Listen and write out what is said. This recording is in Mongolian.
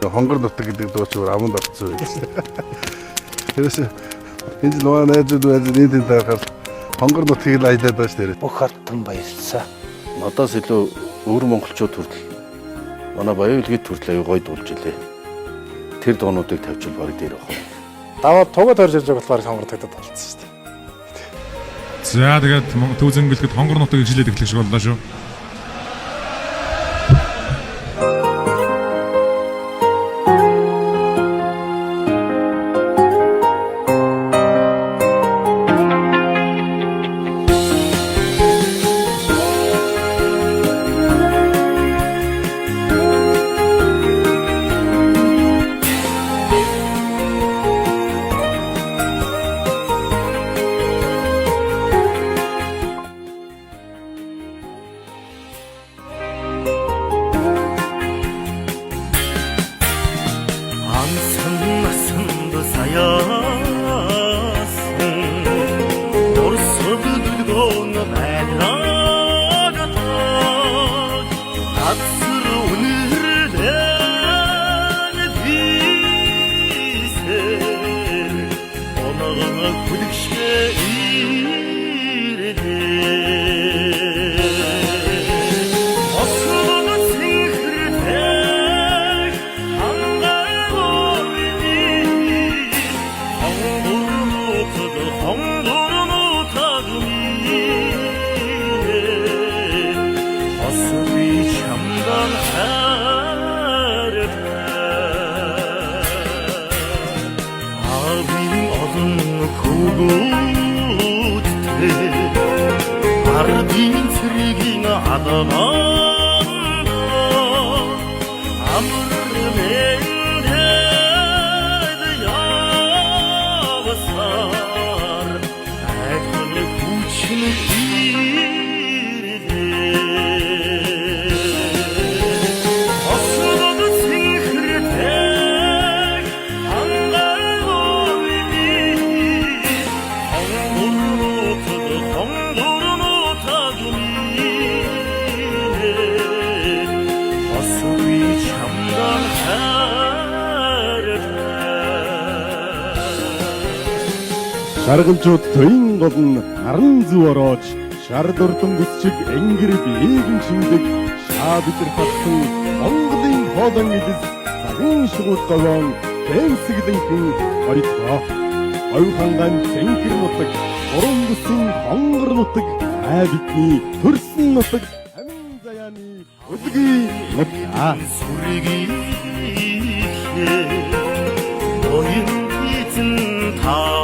Хонгор нутаг гэдэг дуучаар аманд орцсон байсан. Тэрээс энэ нуа найзууд нийтийн таарахаар хонгор нутгийг л аялаад байж тэр. Бүх хатан баярлалаа. Надаас илүү өвөр монголчууд хүртэл манай баян хэлгээд хүртэл аюу гой дуулж илээ. Тэр доонуудыг тавьчил бараг дээр авах. Даваад тугад орж ирж байгаа болохоор хонгор тагтад болцсон шүү дээ. За тэгээд Төв зөнгөлөд хонгор нутгийг жилээд эхлэх шиг боллоо шүү. Шаргалжууд тоин гол нь харан зүв ороож шар дурдан бүсчиг энгэр биеийн шиндэг шаабитэр татсан Монголын хоолон илс цагаан шууд голон тэнсгэлэнхэн оритгоо оюуханган цэнхэр нутаг уран бүсэн хонгор нутаг бидний төрсөн нутаг амин заяаны өдгий нутгаа сүргийг ноён эзэн та